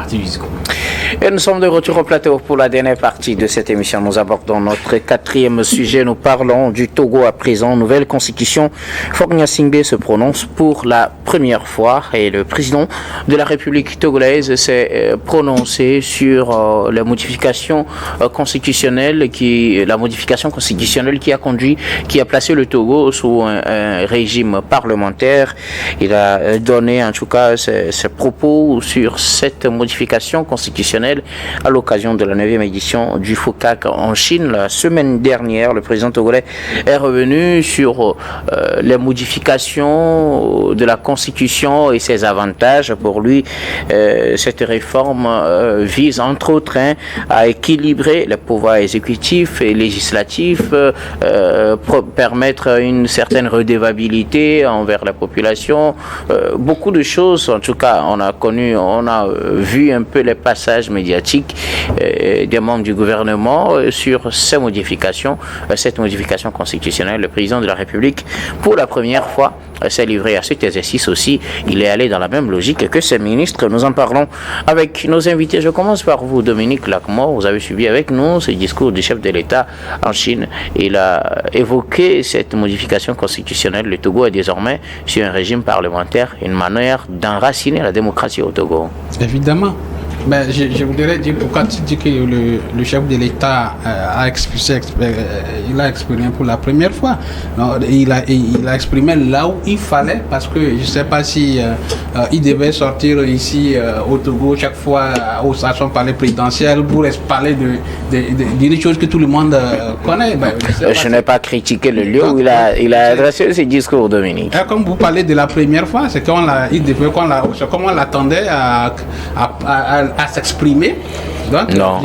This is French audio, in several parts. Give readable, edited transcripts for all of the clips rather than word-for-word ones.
partie du discours. Et nous sommes de retour au plateau pour la dernière partie de cette émission. Nous abordons notre quatrième sujet. Nous parlons du Togo à présent. Nouvelle constitution. Faure Gnassingbé se prononce pour la première fois et le président de la République togolaise s'est prononcé sur la modification constitutionnelle qui a placé le Togo sous un régime parlementaire. Il a donné en tout cas ses propos sur cette modification constitutionnelle à l'occasion de la 9e édition du FOCAC en Chine. La semaine dernière, le président togolais est revenu sur les modifications de la Constitution et ses avantages. Pour lui, cette réforme vise entre autres à équilibrer les pouvoirs exécutifs et législatifs, permettre une certaine redevabilité envers la population. Beaucoup de choses, en tout cas, on a vu un peu les passages médiatiques des membres du gouvernement sur cette modification constitutionnelle. Le président de la République, pour la première fois, s'est livré à cet exercice aussi. Il est allé dans la même logique que ses ministres. Nous en parlons avec nos invités. Je commence par vous, Dominique Lacmore. Vous avez suivi avec nous ce discours du chef de l'État en Chine. Il a évoqué cette modification constitutionnelle. Le Togo est désormais sur un régime parlementaire, une manière d'enraciner la démocratie au Togo. Évidemment. Mais je voudrais dire pourquoi tu dis que le chef de l'État a exprimé pour la première fois. Non, il a exprimé là où il fallait, parce que je ne sais pas si il devait sortir ici au Togo chaque fois à son palais présidentiel pour parler d'une chose que tout le monde connaît. Je n'ai pas critiqué le lieu où il a adressé ses discours, Dominique. Comme vous parlez de la première fois, c'est comme on l'attendait à s'exprimer. Donc, non.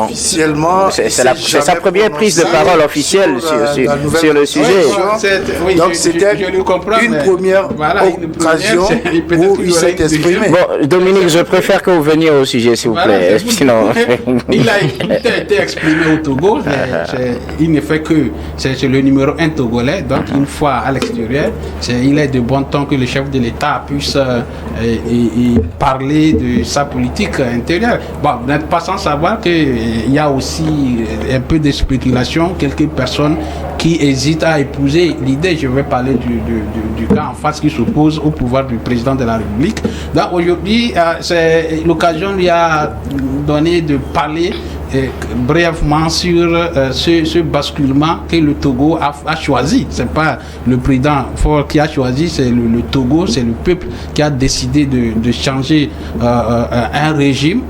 Officiellement, c'est sa première prise de parole officielle sur le sujet. Donc c'était une première occasion où il s'est exprimé. Bon, Dominique, je préfère que vous veniez au sujet, s'il vous plaît. Sinon... il a été exprimé au Togo. Il ne fait que c'est le numéro 1 togolais. Donc une fois à l'extérieur, il est de bon temps que le chef de l'État puisse parler de sa politique intérieure. Bon, vous n'êtes pas sans savoir qu'il y a aussi un peu de spéculation, quelques personnes qui hésitent à épouser l'idée. Je vais parler du cas en face qui s'oppose au pouvoir du président de la République. Donc aujourd'hui, l'occasion lui a donné de parler brièvement sur ce basculement que le Togo a choisi. C'est pas le président Faure qui a choisi, c'est le Togo, c'est le peuple qui a décidé de changer un régime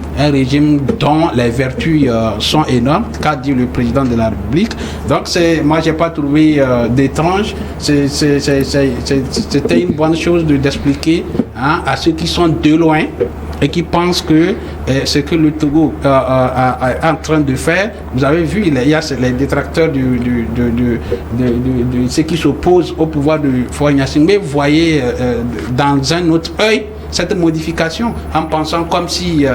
dont les vertus sont énormes, qu'a dit le président de la République. Donc moi j'ai pas trouvé d'étrange. C'était une bonne chose d'expliquer à ceux qui sont de loin et qui pensent que ce que le Togo est en train de faire. Vous avez vu, il y a les détracteurs de ceux qui s'opposent au pouvoir de Faure Gnassingbé. Vous voyez dans un autre œil cette modification en pensant comme si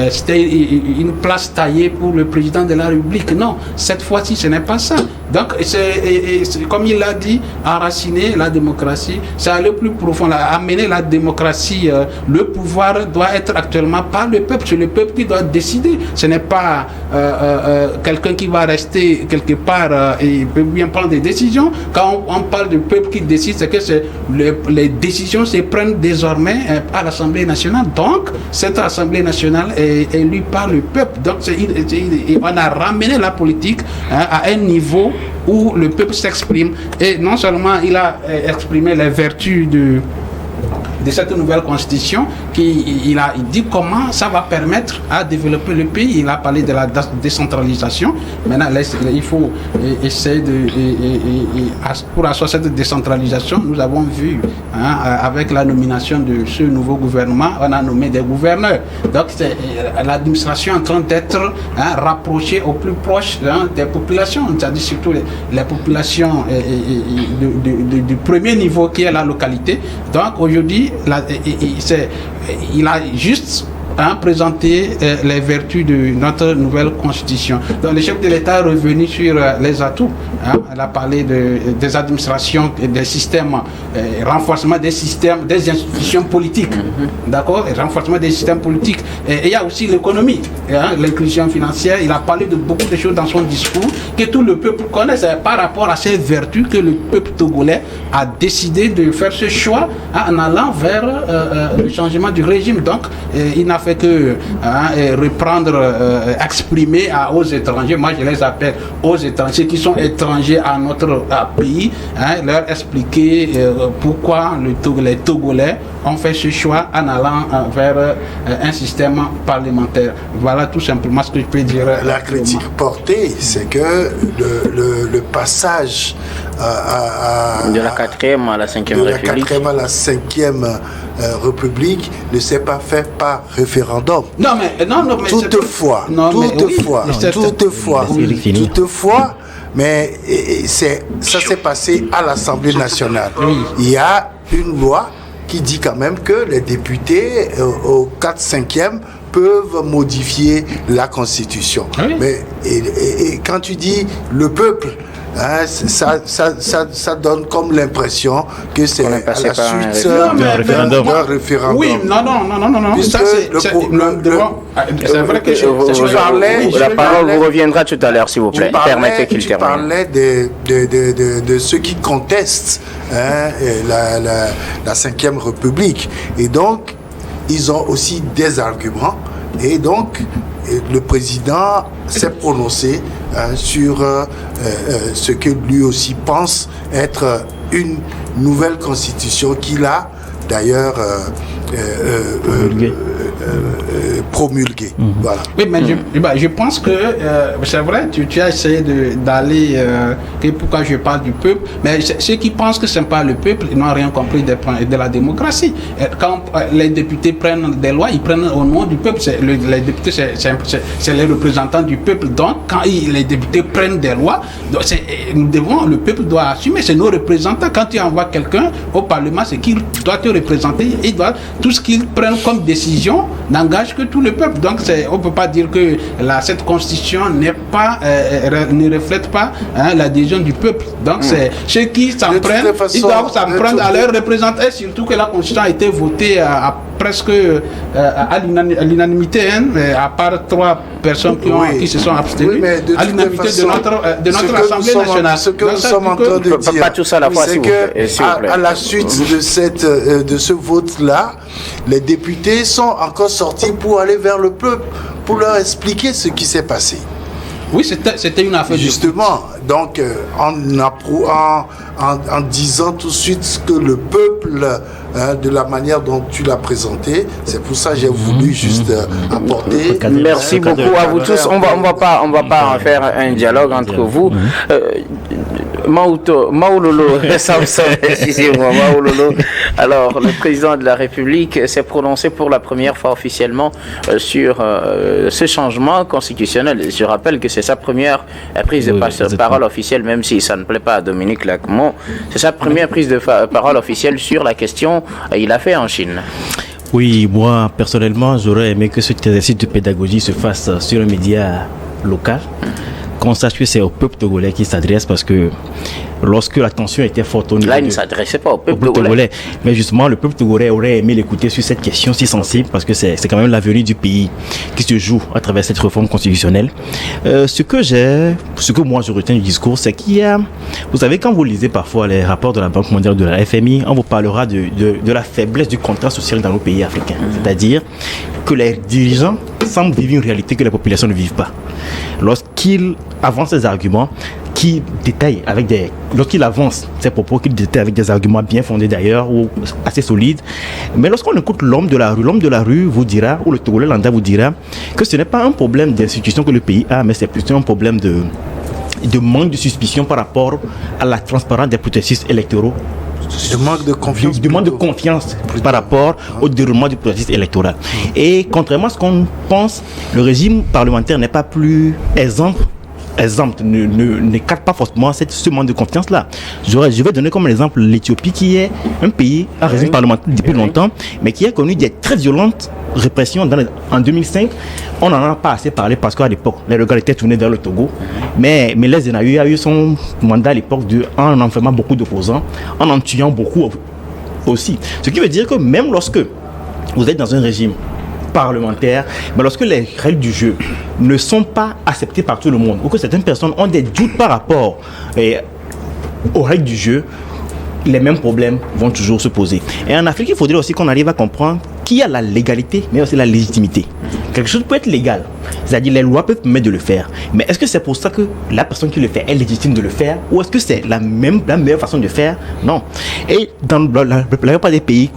c'était une place taillée pour le président de la République. Non, cette fois-ci ce n'est pas ça. Donc c'est comme il l'a dit, enraciner la démocratie, c'est aller plus profond, amener la démocratie. Le pouvoir doit être actuellement par le peuple, c'est le peuple qui doit décider. Ce n'est pas quelqu'un qui va rester quelque part et peut bien prendre des décisions. Quand on parle du peuple qui décide, c'est que les décisions se prennent désormais à l'Assemblée nationale. Donc cette Assemblée nationale est élue par le peuple. Donc on a ramené la politique à un niveau où le peuple s'exprime, et non seulement il a exprimé les vertus de cette nouvelle constitution, il dit comment ça va permettre à développer le pays. Il a parlé de la décentralisation. Maintenant, il faut essayer pour asseoir cette décentralisation. Nous avons vu avec la nomination de ce nouveau gouvernement, on a nommé des gouverneurs. Donc l'administration est en train d'être rapprochée au plus proche des populations, c'est-à-dire surtout les populations du premier niveau qui est la localité. Donc aujourd'hui, il a juste présenter les vertus de notre nouvelle constitution. Donc le chef de l'État est revenu sur les atouts. Elle a parlé des administrations, des systèmes, renforcement des systèmes, des institutions politiques. D'accord? Renforcement des systèmes politiques. Et il y a aussi l'économie, l'inclusion financière. Il a parlé de beaucoup de choses dans son discours que tout le peuple connaît. C'est par rapport à ces vertus que le peuple togolais a décidé de faire ce choix en allant vers le changement du régime. Donc, il n'a fait que reprendre, exprimer aux étrangers, moi je les appelle aux étrangers, ceux qui sont étrangers à notre pays, leur expliquer pourquoi les Togolais ont fait ce choix en allant vers un système parlementaire. Voilà tout simplement ce que je peux dire. La critique portée, c'est que le passage de la 4e à la 5e République. De la 4e à la 5e République ne s'est pas fait par référendum. Toutefois, mais ça s'est passé à l'Assemblée nationale. Il y a une loi qui dit quand même que les députés au 4/5e peuvent modifier la Constitution. Mais et quand tu dis le peuple, ça donne comme l'impression que c'est à la suite d'un référendum. Oui, non. C'est vrai que la parole vous reviendra tout à l'heure, s'il vous plaît. Permettez qu'il termine. Tu parlais de ceux qui contestent la 5e République. Et donc, ils ont aussi des arguments. Et donc, le président s'est prononcé sur ce que lui aussi pense être une nouvelle constitution qu'il a d'ailleurs promulguée. Voilà. Oui, mais je pense que c'est vrai, tu as essayé d'aller pourquoi je parle du peuple, mais ceux qui pensent que ce n'est pas le peuple, ils n'ont rien compris de la démocratie. Quand les députés prennent des lois, ils prennent au nom du peuple. Les députés, c'est les représentants du peuple. Donc, quand les députés prennent des lois, le peuple doit assumer, c'est nos représentants. Quand tu envoies quelqu'un au Parlement, c'est qu'il doit te représenter, et tout ce qu'ils prennent comme décision n'engage que tout le peuple. Donc on ne peut pas dire que cette constitution ne reflète pas l'adhésion du peuple. Donc c'est ceux qui s'en prennent, ils doivent s'en prendre à leurs représentants, et surtout que la constitution a été votée presque à l'unanimité, à part 3 personnes qui se sont abstenues, à l'unanimité de notre Assemblée nationale. Ce que nous sommes en train de dire, c'est qu'à la suite de ce vote-là, les députés sont encore sortis pour aller vers le peuple, pour leur expliquer ce qui s'est passé. Oui, c'était une affaire justement. Donc, en disant tout de suite que le peuple, de la manière dont tu l'as présenté, c'est pour ça que j'ai voulu juste apporter. Merci beaucoup à vous tous. On va pas faire un dialogue entre vous. Maoulolo, excusez-moi, Maoulolo. Alors, le président de la République s'est prononcé pour la première fois officiellement sur ce changement constitutionnel. Je rappelle que c'est sa première prise de parole officielle, même si ça ne plaît pas à Dominique Lacmont. C'est sa première prise de parole officielle sur la question. Il a fait en Chine. Oui, moi, personnellement, j'aurais aimé que cet exercice de pédagogie se fasse sur un média local. Qu'on sache que c'est au peuple togolais qui s'adresse, parce que lorsque la tension était forte au niveau il ne s'adressait pas au peuple togolais. Mais justement, le peuple togolais aurait aimé l'écouter sur cette question si sensible, parce que c'est quand même l'avenir du pays qui se joue à travers cette réforme constitutionnelle. Ce que moi je retiens du discours, c'est qu'il y a, vous savez, quand vous lisez parfois les rapports de la Banque mondiale, de la FMI, on vous parlera de la faiblesse du contrat social dans nos pays africains. C'est-à-dire que les dirigeants semblent vivre une réalité que les populations ne vivent pas. Lorsqu'ils avancent ces arguments, qui détaille lorsqu'il avance ses propos, qu'il détaille avec des arguments bien fondés d'ailleurs, ou assez solides. Mais lorsqu'on écoute l'homme de la rue vous dira, ou le Togolais lambda vous dira, que ce n'est pas un problème d'institution que le pays a, mais c'est plutôt un problème de manque de suspicion par rapport à la transparence des processus électoraux. Du manque de confiance. Du manque de confiance par rapport au déroulement du processus électoral. Et contrairement à ce qu'on pense, le régime parlementaire n'est pas plus exempt exemptes ne cadrent pas forcément ce manque de confiance-là. Je vais donner comme exemple l'Éthiopie, qui est un pays à régime parlementaire depuis longtemps, mais qui a connu des très violentes répressions en 2005. On n'en a pas assez parlé parce qu'à l'époque, les regards étaient tournés vers le Togo. Mais Meles Zenawi a eu son mandat à l'époque en enfermant beaucoup d'opposants, en tuant beaucoup aussi. Ce qui veut dire que même lorsque vous êtes dans un régime parlementaire, mais lorsque les règles du jeu ne sont pas acceptées par tout le monde, ou que certaines personnes ont des doutes par rapport aux règles du jeu, les mêmes problèmes vont toujours se poser. Et en Afrique, il faudrait aussi qu'on arrive à comprendre qu'il y a la légalité, mais aussi la légitimité. Quelque chose peut être légal, c'est-à-dire les lois peuvent permettre de le faire, mais est-ce que c'est pour ça que la personne qui le fait est légitime de le faire, ou est-ce que c'est la meilleure façon de faire? Non. Et dans la plupart des pays,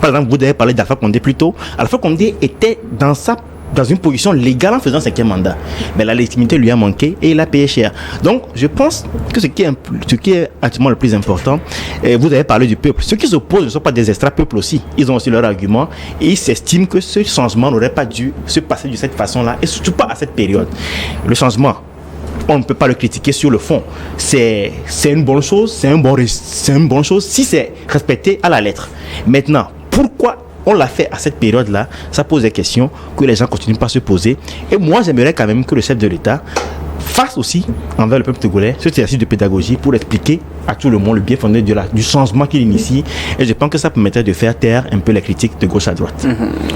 par exemple, vous avez parlé d'Alpha Condé plus tôt, Alpha Condé était dans une position légale en faisant 5e mandat. Mais la légitimité lui a manqué et il a payé cher. Donc, je pense que ce qui est actuellement le plus important, vous avez parlé du peuple. Ceux qui s'opposent ne sont pas des extra-peuples aussi. Ils ont aussi leurs arguments et ils s'estiment que ce changement n'aurait pas dû se passer de cette façon-là et surtout pas à cette période. Le changement, on ne peut pas le critiquer sur le fond. C'est une bonne chose, c'est une bonne chose si c'est respecté à la lettre. Maintenant, pourquoi on l'a fait à cette période-là? Ça pose des questions que les gens continuent pas à se poser. Et moi, j'aimerais quand même que le chef de l'État fasse aussi envers le peuple togolais ce exercice de pédagogie pour expliquer à tout le monde le bien fondé du changement qu'il initie. Et je pense que ça permettrait de faire taire un peu les critiques de gauche à droite.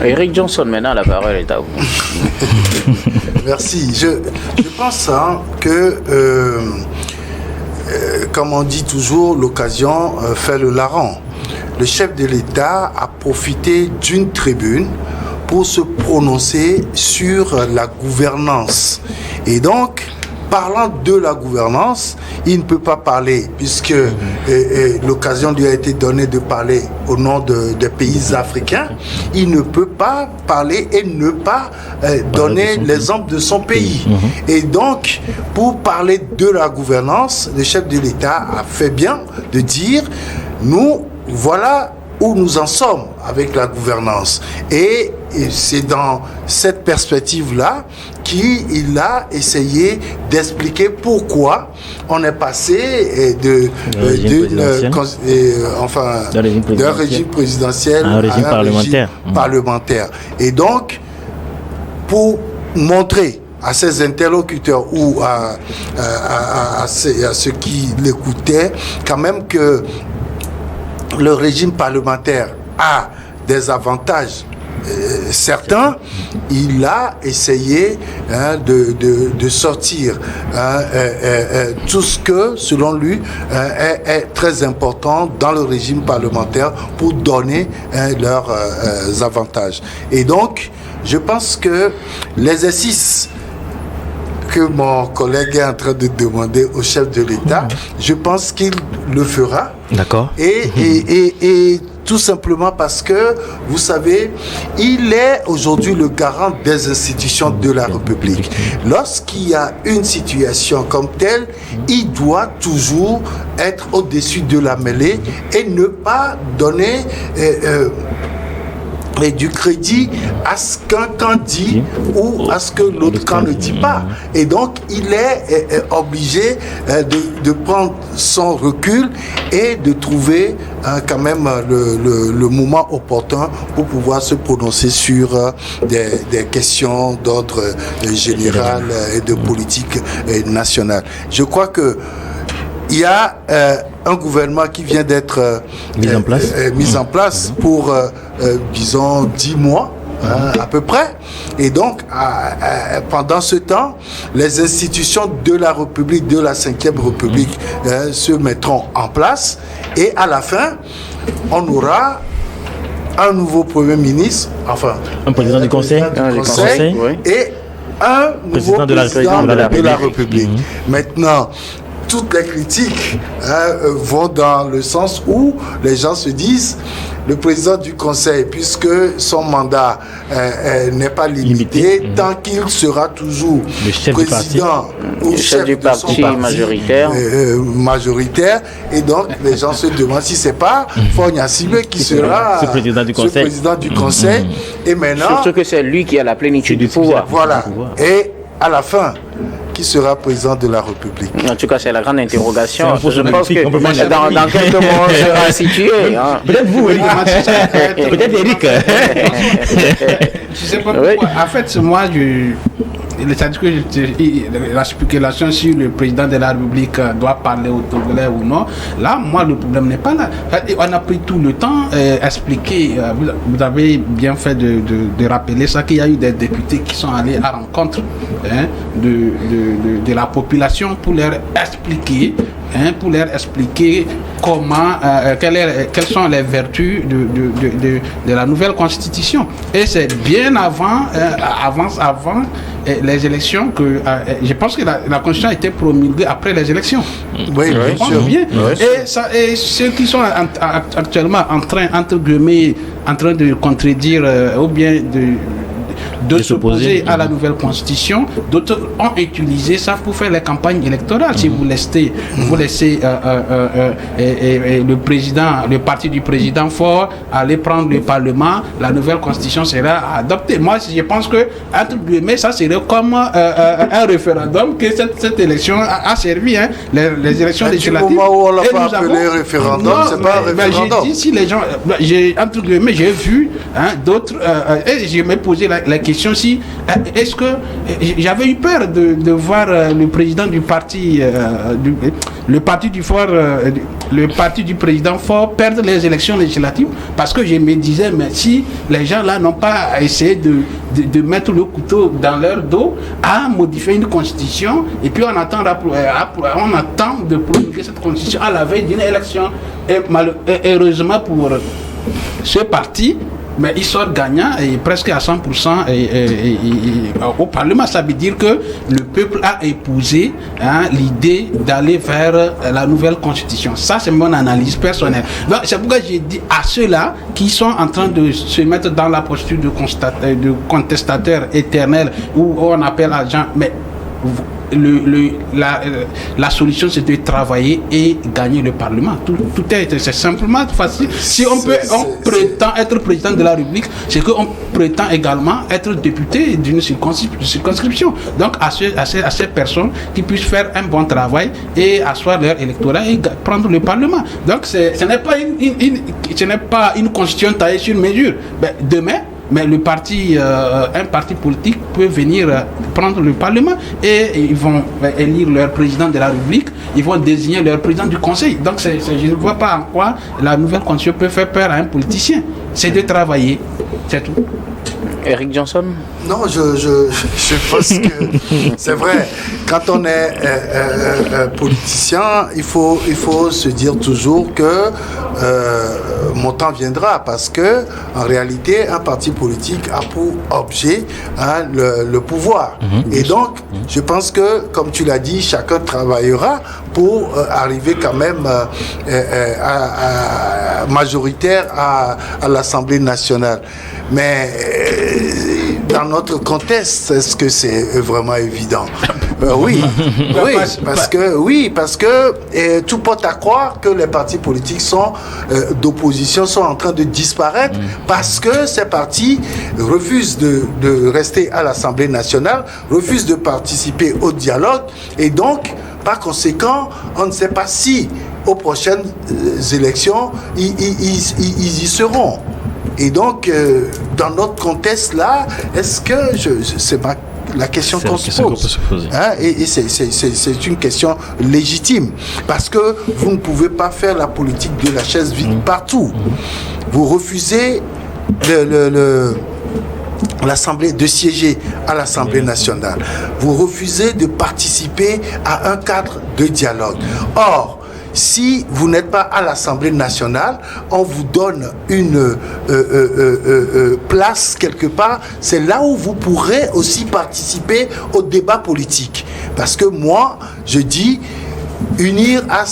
Eric Johnson, maintenant, la parole est à vous. Merci. Je pense que, comme on dit toujours, l'occasion fait le larron. Le chef de l'État a profité d'une tribune pour se prononcer sur la gouvernance. Et donc, parlant de la gouvernance, il ne peut pas parler, puisque l'occasion lui a été donnée de parler au nom des pays africains, il ne peut pas parler et ne pas donner l'exemple de son pays. Et donc, pour parler de la gouvernance, le chef de l'État a fait bien de dire, nous, voilà où nous en sommes avec la gouvernance. Et c'est dans cette perspective-là qu'il a essayé d'expliquer pourquoi on est passé d'un régime présidentiel à un régime parlementaire. Et donc, pour montrer à ses interlocuteurs ou à ceux qui l'écoutaient, quand même que le régime parlementaire a des avantages certains, il a essayé de sortir tout ce que, selon lui, est très important dans le régime parlementaire pour donner leurs avantages. Et donc, je pense que l'exercice que mon collègue est en train de demander au chef de l'État, je pense qu'il le fera. D'accord. Et tout simplement parce que, vous savez, il est aujourd'hui le garant des institutions de la République. Lorsqu'il y a une situation comme telle, il doit toujours être au-dessus de la mêlée et ne pas donner du crédit à ce qu'un camp dit ou à ce que l'autre camp ne dit pas. Et donc, il est obligé de prendre son recul et de trouver quand même le moment opportun pour pouvoir se prononcer sur des questions d'ordre général et de politique nationale. Je crois que il y a un gouvernement qui vient d'être mis en place pour, disons, 10 mois à peu près. Et donc, pendant ce temps, les institutions de la République, de la 5e République, se mettront en place. Et à la fin, on aura un nouveau Premier ministre, enfin, un président du Conseil, et un nouveau président de la République. Maintenant, toutes les critiques vont dans le sens où les gens se disent le président du Conseil, puisque son mandat n'est pas limité, tant qu'il sera toujours le président ou chef du parti majoritaire, et donc les gens se demandent si c'est pas Fogna Sibé qui sera ce président du Conseil. Et maintenant, surtout que c'est lui qui a la plénitude du pouvoir. Voilà. Et à la fin, qui sera président de la République? En tout cas, c'est la grande interrogation. Je pense magnifique, que dans quelques mois, on sera situé. Hein. Peut-être vous, Eric. Peut-être Eric. Je sais pas pourquoi. Oui. En fait, moi, c'est-à-dire que la spéculation sur le président de la République doit parler au Togolais ou non, là, moi, le problème n'est pas là. On a pris tout le temps expliquer, vous avez bien fait de rappeler ça, qu'il y a eu des députés qui sont allés à rencontre de la population pour leur expliquer comment, quelles sont les vertus de la nouvelle constitution. Et c'est bien avant les élections que je pense que la constitution a été promulguée après les élections. Oui, Je pense bien. Et ceux qui sont actuellement en train, entre guillemets, en train de contredire ou bien de s'opposer à la nouvelle constitution, d'autres ont utilisé ça pour faire les campagnes électorales. Si vous laissez le parti du président fort aller prendre le Parlement, la nouvelle constitution sera adoptée. Moi, je pense que entre guillemets, ça serait comme un référendum que cette élection a servi. Hein, les élections législatives. Du moment où on l'a pas appelé référendum, c'est pas un référendum. J'ai dit, si les gens, entre guillemets, j'ai vu d'autres, et je me posais la question si est-ce que j'avais eu peur de voir le président du parti le parti du président fort perdre les élections législatives, parce que je me disais, mais si les gens là n'ont pas essayé de mettre le couteau dans leur dos à modifier une constitution, et puis on attend de promulguer cette constitution à la veille d'une élection, et heureusement pour ce parti, mais ils sortent gagnants et presque à 100% au Parlement. Ça veut dire que le peuple a épousé l'idée d'aller vers la nouvelle constitution. Ça, c'est mon analyse personnelle. Donc, c'est pourquoi j'ai dit à ceux-là qui sont en train de se mettre dans la posture de contestateur éternel, où on appelle à gens, mais la solution, c'est de travailler et gagner le Parlement. C'est simplement facile. Si on prétend être président de la République, c'est qu'on prétend également être député d'une circonscription. Donc à ces personnes qui puissent faire un bon travail et asseoir leur électorat et prendre le Parlement. Donc ce n'est pas une constitution taillée sur mesure. Demain, mais un parti politique peut venir prendre le Parlement et ils vont élire leur président de la République, ils vont désigner leur président du Conseil. Donc je ne vois pas en quoi la nouvelle constitution peut faire peur à un politicien. C'est de travailler, c'est tout. Eric Johnson? Non, je pense que c'est vrai. Quand on est politicien, il faut se dire toujours que mon temps viendra, parce que en réalité, un parti politique a pour objet le pouvoir. Et donc, je pense que, comme tu l'as dit, chacun travaillera pour arriver quand même majoritaire à l'Assemblée nationale. Mais dans notre contexte, est-ce que c'est vraiment évident? Oui, parce que tout porte à croire que les partis politiques d'opposition sont en train de disparaître, parce que ces partis refusent de rester à l'Assemblée nationale, refusent de participer au dialogue, et donc, par conséquent, on ne sait pas si aux prochaines élections, ils y seront. Et donc, dans notre contexte-là, est-ce que c'est la question qu'on se pose. Et c'est une question légitime. Parce que vous ne pouvez pas faire la politique de la chaise vide partout. Vous refusez de siéger à l'Assemblée nationale. Vous refusez de participer à un cadre de dialogue. Or, si vous n'êtes pas à l'Assemblée nationale, on vous donne une place quelque part. C'est là où vous pourrez aussi participer au débat politique. Parce que moi, je dis, unir à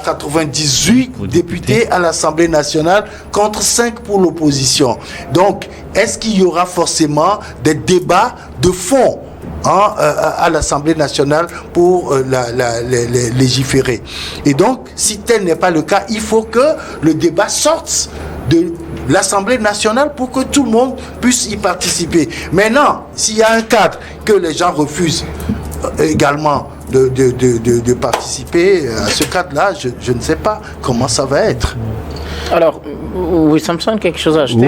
98 députés à l'Assemblée nationale contre 5 pour l'opposition. Donc, est-ce qu'il y aura forcément des débats de fond à l'Assemblée nationale pour légiférer? Et donc, si tel n'est pas le cas, il faut que le débat sorte de l'Assemblée nationale pour que tout le monde puisse y participer. Maintenant, s'il y a un cadre que les gens refusent, également de participer à ce cadre-là, je ne sais pas comment ça va être. Alors, oui, Samson, quelque chose à ajouter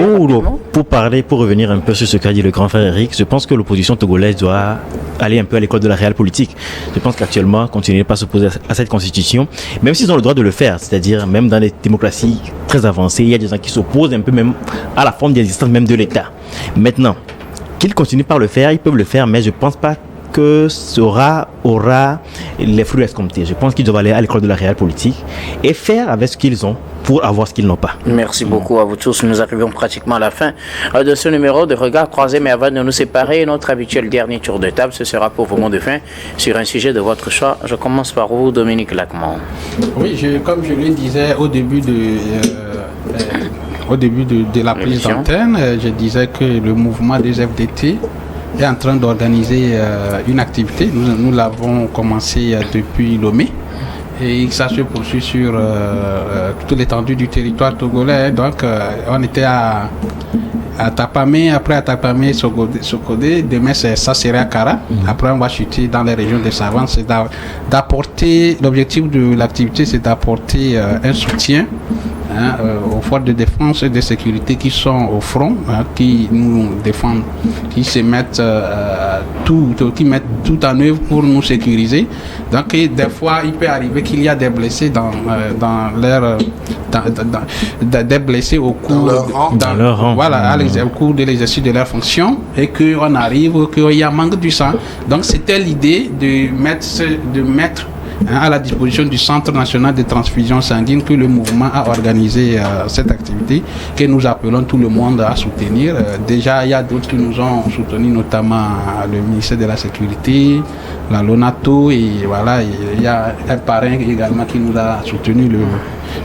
Pour revenir un peu sur ce qu'a dit le grand frère Eric, je pense que l'opposition togolaise doit aller un peu à l'école de la réelle politique. Je pense qu'actuellement, continuer de ne pas s'opposer à cette constitution, même s'ils ont le droit de le faire, c'est-à-dire même dans les démocraties très avancées, il y a des gens qui s'opposent un peu même à la forme d'existence même de l'État. Maintenant, qu'ils continuent par le faire, ils peuvent le faire, mais je ne pense pas que ça aura les fruits escomptés. Je pense qu'ils doivent aller à l'école de la réelle politique et faire avec ce qu'ils ont pour avoir ce qu'ils n'ont pas. Merci beaucoup à vous tous. Nous arrivons pratiquement à la fin de ce numéro de Regards croisés, mais avant de nous séparer, notre habituel dernier tour de table, ce sera pour vos mots de fin sur un sujet de votre choix. Je commence par vous, Dominique Lacmon. Oui, comme je le disais au début de la prise d'antenne, je disais que le mouvement des FDT est en train d'organiser une activité. Nous l'avons commencé depuis Lomé et ça se poursuit sur toute l'étendue du territoire togolais. Donc on était à Tapamé, après à Tapamé, Sokodé, demain ça serait à Kara. Après on va chuter dans les régions des Savannes. C'est d'apporter, l'objectif de l'activité c'est d'apporter un soutien aux forces de défense et de sécurité qui sont au front, qui nous défendent, qui se mettent qui mettent tout en œuvre pour nous sécuriser. Donc des fois il peut arriver qu'il y a des blessés des blessés au cours au cours de l'exercice de leur fonction et qu'on arrive qu'il y a manque du sang. Donc c'était l'idée de mettre à la disposition du Centre national de transfusion sanguine que le mouvement a organisé cette activité que nous appelons tout le monde à soutenir. Déjà, il y a d'autres qui nous ont soutenus, notamment le ministère de la Sécurité, la LONATO, et voilà, il y a un parrain également qui nous a soutenus.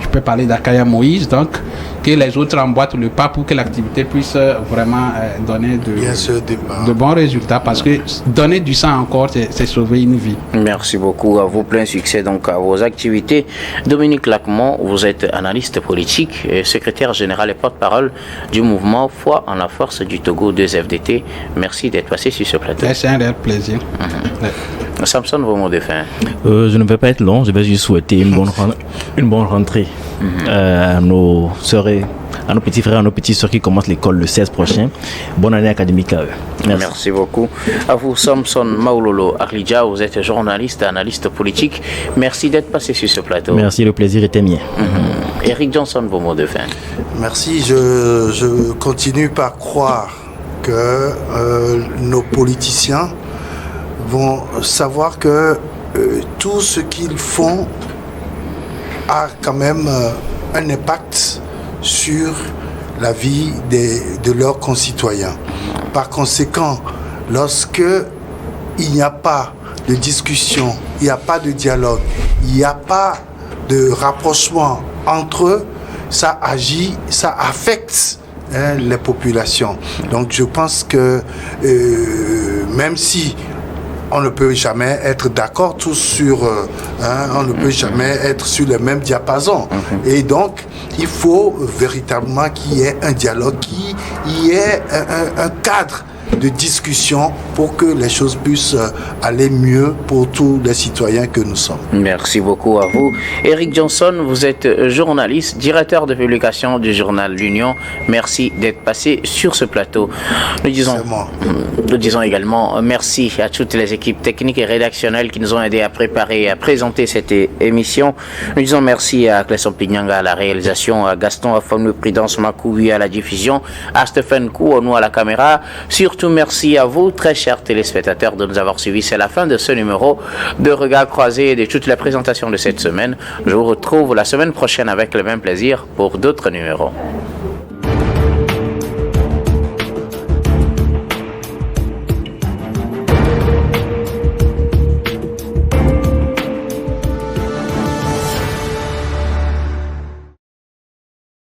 Je peux parler d'Akaya Moïse, donc que les autres emboîtent le pas pour que l'activité puisse vraiment donner de bons résultats, parce que donner du sang encore, c'est sauver une vie. Merci beaucoup à vous, plein succès donc à vos activités. Dominique Lacmon, vous êtes analyste politique, et secrétaire général et porte-parole du mouvement Foi en la force du Togo 2FDT. Merci d'être passé sur ce plateau. C'est un réel plaisir. Samson, vos mots de fin. Je ne vais pas être long, je vais juste souhaiter une bonne rentrée à nos sœurs, à nos petits frères, à nos petites sœurs qui commencent l'école le 16 prochain. Bonne année académique à eux. Merci beaucoup. À vous, Samson Maulolo Arlidja, vous êtes journaliste et analyste politique. Merci d'être passé sur ce plateau. Merci, le plaisir était mien. Eric Johnson, vos mots de fin. Merci, je continue par croire que nos politiciens vont savoir que tout ce qu'ils font a quand même un impact sur la vie de leurs concitoyens. Par conséquent, lorsque il n'y a pas de discussion, il n'y a pas de dialogue, il n'y a pas de rapprochement entre eux, ça agit, ça affecte les populations. Donc je pense que même si on ne peut jamais être d'accord tous sur, on ne peut jamais être sur le même diapason. Et donc, il faut véritablement qu'il y ait un dialogue, qu'il y ait un cadre de discussion pour que les choses puissent aller mieux pour tous les citoyens que nous sommes. Merci beaucoup à vous. Eric Johnson, vous êtes journaliste, directeur de publication du journal L'Union. Merci d'être passé sur ce plateau. Nous disons également merci à toutes les équipes techniques et rédactionnelles qui nous ont aidés à préparer et à présenter cette émission. Nous disons merci à Clesson Pignanga à la réalisation, à Gaston Afamou Prudence Makoui à la diffusion, à Stéphane Kouonou à la caméra. Surtout merci à vous, très chers téléspectateurs, de nous avoir suivis. C'est la fin de ce numéro de Regards croisés et de toute la présentation de cette semaine. Je vous retrouve la semaine prochaine avec le même plaisir pour d'autres numéros.